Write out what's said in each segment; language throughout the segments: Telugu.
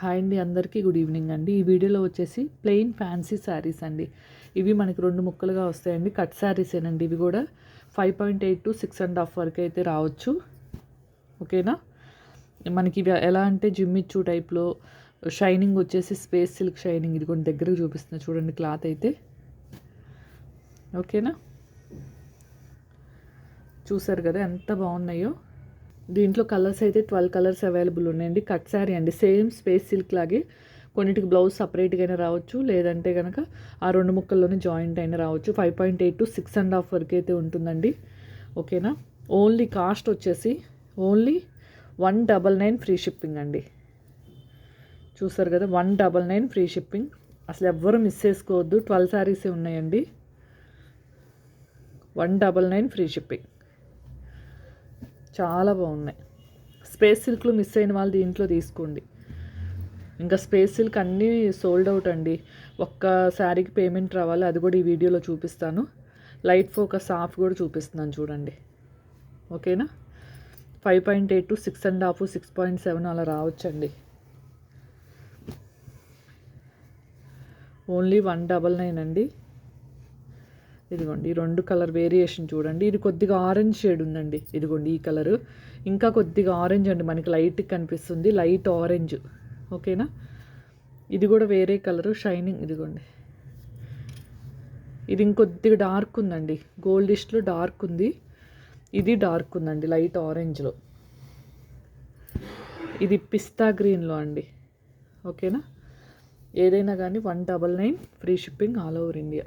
హాయ్ అండి, అందరికీ గుడ్ ఈవినింగ్ అండి. ఈ వీడియోలో వచ్చేసి ప్లెయిన్ ఫ్యాన్సీ శారీస్ అండి. ఇవి మనకి 2 ముక్కలుగా వస్తాయండి. కట్ శారీసేనండి. ఇవి కూడా 5.8 to 6.5 వరకు అయితే రావచ్చు. ఓకేనా. మనకి ఇవి ఎలా అంటే జిమ్మిచ్చు టైప్లో షైనింగ్ వచ్చేసి స్పేస్ సిల్క్ షైనింగ్. ఇది కొన్ని దగ్గరకు చూపిస్తున్నా చూడండి క్లాత్ అయితే. ఓకేనా, చూసారు కదా ఎంత బాగున్నాయో. దీంట్లో కలర్స్ అయితే 12 కలర్స్ అవైలబుల్ ఉన్నాయండి. కట్ శారీ అండి, సేమ్ స్పేస్ సిల్క్ లాగే. కొన్నిటికి బ్లౌజ్ సపరేట్గా అయినా రావచ్చు, లేదంటే కనుక ఆ 2 ముక్కల్లోనే జాయింట్ అయినా రావచ్చు. 5.8 to 6.5 వరకు అయితే ఉంటుందండి. ఓకేనా. ఓన్లీ కాస్ట్ వచ్చేసి ఓన్లీ 199 ఫ్రీ షిప్పింగ్ అండి. చూసారు కదా, 199 ఫ్రీ షిప్పింగ్. అసలు ఎవ్వరూ మిస్ చేసుకోవద్దు. 12 శారీసే ఉన్నాయండి. 199 ఫ్రీ షిప్పింగ్. చాలా బాగున్నాయి. స్పేస్ సిల్క్లో మిస్ అయిన వాళ్ళు దీంట్లో తీసుకోండి. ఇంకా స్పేస్ సిల్క్ అన్నీ సోల్డ్ అవుట్ అండి. ఒక్క శారీకి పేమెంట్ రావాలి, అది కూడా ఈ వీడియోలో చూపిస్తాను. లైట్ ఫోకస్ హాఫ్ కూడా చూపిస్తున్నాను చూడండి. ఓకేనా. 5.8 to 6.5, 6.7 అలా రావచ్చండి. ఓన్లీ 199 అండి. ఇదిగోండి, ఈ 2 కలర్ వేరియేషన్ చూడండి. ఇది కొద్దిగా ఆరెంజ్ షేడ్ ఉందండి. ఇదిగోండి ఈ కలరు, ఇంకా కొద్దిగా ఆరెంజ్ అండి, మనకి లైట్ కనిపిస్తుంది, లైట్ ఆరెంజ్. ఓకేనా. ఇది కూడా వేరే కలరు షైనింగ్. ఇదిగోండి, ఇది ఇంకొద్దిగా డార్క్ ఉందండి, గోల్డిష్లో డార్క్ ఉంది. ఇది డార్క్ ఉందండి, లైట్ ఆరెంజ్లో. ఇది పిస్తా గ్రీన్లో అండి. ఓకేనా. ఏదైనా కానీ 199 free shipping all over India.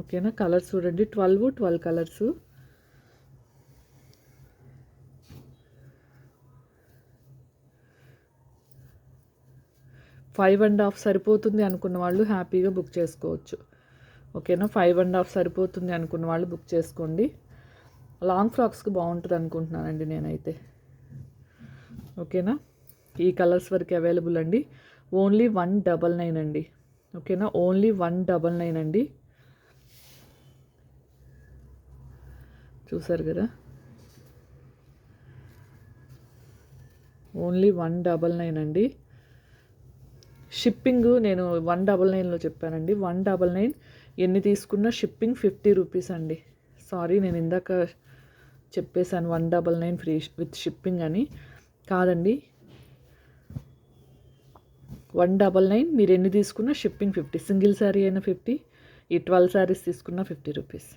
ఓకేనా. కలర్స్ చూడండి, 12 కలర్స్. $5.5 సరిపోతుంది అనుకున్న వాళ్ళు హ్యాపీగా బుక్ చేసుకోవచ్చు. ఓకేనా. 5.5 సరిపోతుంది అనుకున్న వాళ్ళు బుక్ చేసుకోండి. లాంగ్ ఫ్రాక్స్కి బాగుంటుంది అనుకుంటున్నానండి నేనైతే. ఓకేనా. ఈ కలర్స్ వరకు అవైలబుల్ అండి. ఓన్లీ 199 అండి. ఓకేనా. ఓన్లీ 199 అండి. చూసారు కదా, ఓన్లీ 199 అండి. షిప్పింగ్ నేను 199లో చెప్పానండి. 199 ఎన్ని తీసుకున్నా షిప్పింగ్ 50 రూపీస్ అండి. సారీ, నేను ఇందాక చెప్పేశాను 199 ఫ్రీ విత్ షిప్పింగ్ అని. కాదండి, 199 మీరు ఎన్ని తీసుకున్నా షిప్పింగ్ 50. సింగిల్ శారీ అయినా 50, ఈ 12 శారీస్ తీసుకున్నా 50 రూపీస్.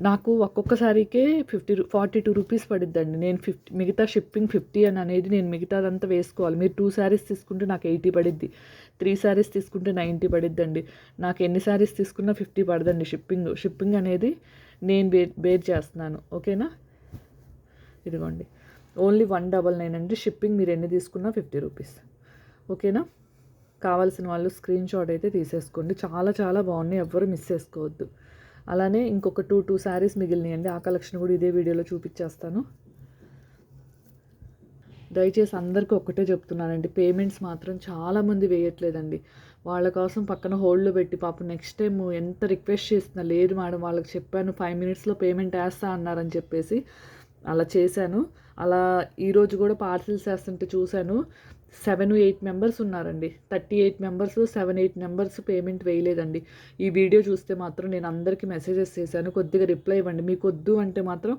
నాకు ఒక్కొక్క శారీకే 42 రూపీస్ పడిద్దండి. నేను మిగతా షిప్పింగ్ 50 అని అనేది నేను మిగతాదంతా వేసుకోవాలి. మీరు 2 శారీస్ తీసుకుంటే నాకు 80 పడిద్ది, 3 శారీస్ తీసుకుంటే 90 పడిద్దండి. నాకు ఎన్ని శారీస్ తీసుకున్నా 50 పడదండి షిప్పింగ్ అనేది నేను బేర్ చేస్తున్నాను. ఓకేనా. ఇదిగోండి, ఓన్లీ 199 అండి. షిప్పింగ్ మీరు ఎన్ని తీసుకున్నా 50 రూపీస్. ఓకేనా. కావాల్సిన వాళ్ళు స్క్రీన్ షాట్ అయితే తీసేసుకోండి. చాలా చాలా బాగున్నాయి, ఎవ్వరు మిస్ చేసుకోవద్దు. అలానే ఇంకొక 2 శారీస్ మిగిలినాయండి. ఆ కలెక్షన్ కూడా ఇదే వీడియోలో చూపించేస్తాను. దయచేసి అందరికీ ఒక్కటే చెప్తున్నానండి, పేమెంట్స్ మాత్రం చాలామంది వేయట్లేదండి. వాళ్ళ కోసం పక్కన హోల్డ్లో పెట్టి పాపం నెక్స్ట్ టైం ఎంత రిక్వెస్ట్ చేస్తున్నా, లేదు మేడం వాళ్ళకి చెప్పాను 5 minutesలో పేమెంట్ వేస్తా అన్నారని చెప్పేసి అలా చేశాను. అలా ఈరోజు కూడా పార్సిల్స్ వేస్తుంటే చూశాను, 7-8 మెంబర్స్ ఉన్నారండి. 38 మెంబర్స్లో 7-8 మెంబర్స్ పేమెంట్ వేయలేదండి. ఈ వీడియో చూస్తే మాత్రం నేను అందరికీ మెసేజెస్ చేశాను, కొద్దిగా రిప్లై ఇవ్వండి. మీకు వద్దు అంటే మాత్రం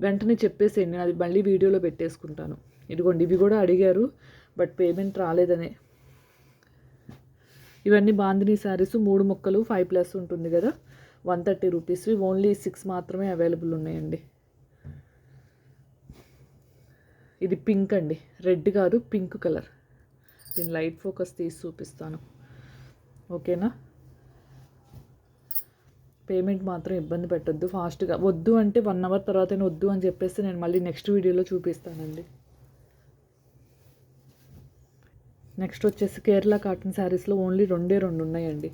వెంటనే చెప్పేసేయండి, నేను అది మళ్ళీ వీడియోలో పెట్టేసుకుంటాను. ఇదిగోండి, ఇవి కూడా అడిగారు బట్ పేమెంట్ రాలేదనే. ఇవన్నీ బాందినీ శారీస్, 3 ముక్కలు 5+ ఉంటుంది కదా, 130 రూపీస్. ఓన్లీ 6 మాత్రమే అవైలబుల్ ఉన్నాయండి. ఇది పింక్ అండి, రెడ్ కాదు, పింక్ కలర్. దీని లైట్ ఫోకస్ తీసి చూపిస్తాను. ఓకేనా. పేమెంట్ మాత్రం ఇబ్బంది పెట్టద్దు, ఫాస్ట్గా. వద్దు అంటే 1 hour తర్వాతనే వద్దు అని చెప్పేసి నేను మళ్ళీ నెక్స్ట్ వీడియోలో చూపిస్తానండి. నెక్స్ట్ వచ్చేసి కేరళ కాటన్ శారీస్లో ఓన్లీ 2 ఉన్నాయండి.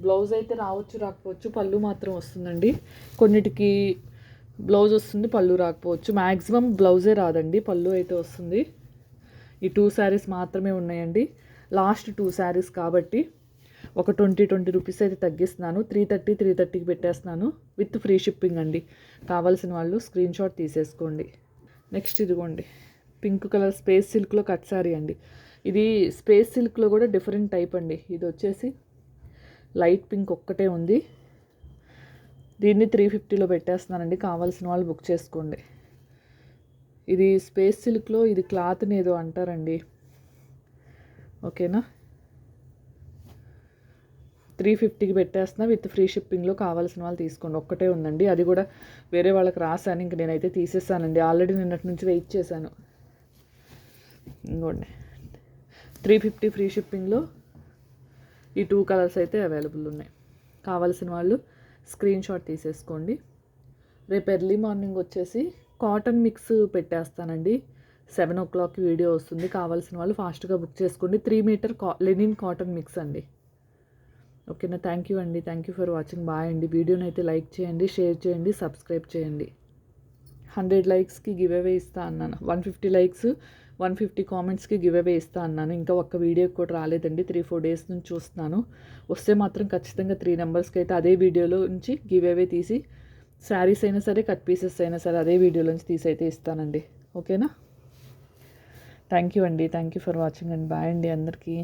బ్లౌజ్ అయితే రావచ్చు రాకపోవచ్చు, పళ్ళు మాత్రం వస్తుందండి. కొన్నిటికి బ్లౌజ్ వస్తుంది, పళ్ళు రాకపోవచ్చు. మ్యాక్సిమం బ్లౌజే రాదండి, పళ్ళు అయితే వస్తుంది. ఈ 2 శారీస్ మాత్రమే ఉన్నాయండి, లాస్ట్ 2 శారీస్ కాబట్టి ఒక 20 రూపీస్ అయితే తగ్గిస్తున్నాను. 330కి పెట్టేస్తున్నాను విత్ ఫ్రీ షిప్పింగ్ అండి. కావాల్సిన వాళ్ళు స్క్రీన్ షాట్ తీసేసుకోండి. నెక్స్ట్ ఇదిగోండి పింక్ కలర్ స్పేస్ సిల్క్లో కట్ సారీ అండి. ఇది స్పేస్ సిల్క్లో కూడా డిఫరెంట్ టైప్ అండి. ఇది వచ్చేసి లైట్ పింక్ ఒక్కటే ఉంది. దీన్ని 350లో పెట్టేస్తున్నానండి. కావాల్సిన వాళ్ళు బుక్ చేసుకోండి. ఇది స్పేస్ సిల్క్లో ఇది క్లాత్ని ఏదో అంటారండి. ఓకేనా, 350కి పెట్టేస్తున్నా విత్ ఫ్రీ షిప్పింగ్లో. కావాల్సిన వాళ్ళు తీసుకోండి. ఒక్కటే ఉందండి, అది కూడా వేరే వాళ్ళకి రాశాను. ఇంక నేనైతే తీసేసానండి. ఆల్రెడీ నిన్నటి నుంచి వెయిట్ చేశాను. ఇంకోండి 350 ఫ్రీ షిప్పింగ్లో ఈ 2 కలర్స్ అయితే అవైలబుల్ ఉన్నాయి. కావాల్సిన వాళ్ళు స్క్రీన్ షాట్ తీసేసుకోండి. రేపు ఎర్లీ మార్నింగ్ వచ్చేసి కాటన్ మిక్స్ పెట్టేస్తానండి. 7 o'clock వీడియో వస్తుంది. కావాల్సిన వాళ్ళు ఫాస్ట్గా బుక్ చేసుకోండి. 3 మీటర్ లెనిన్ కాటన్ మిక్స్ అండి. ఓకేనా, థ్యాంక్ యూ అండి. Thank you for watching. Bye అండి. వీడియోని అయితే లైక్ చేయండి, షేర్ చేయండి, సబ్స్క్రైబ్ చేయండి. 100 లైక్స్కి గివ్ అవే ఇస్తా అన్నాను. 150 లైక్స్ 150 కామెంట్స్కి గివ్ అవే ఇస్తా అన్నాను. ఇంకా ఒక్క వీడియోకి కూడా రాలేదండి. 3-4 డేస్ నుంచి చూస్తున్నాను. వస్తే మాత్రం ఖచ్చితంగా 3 నెంబర్స్కి అయితే అదే వీడియోలో నుంచి గివ్ అవే తీసి, శారీస్ అయినా సరే కట్ పీసెస్ అయినా సరే అదే వీడియోలోంచి తీసి అయితే ఇస్తానండి. ఓకేనా, థ్యాంక్ యూ అండి. Thank you for watching and bye అండి అందరికీ.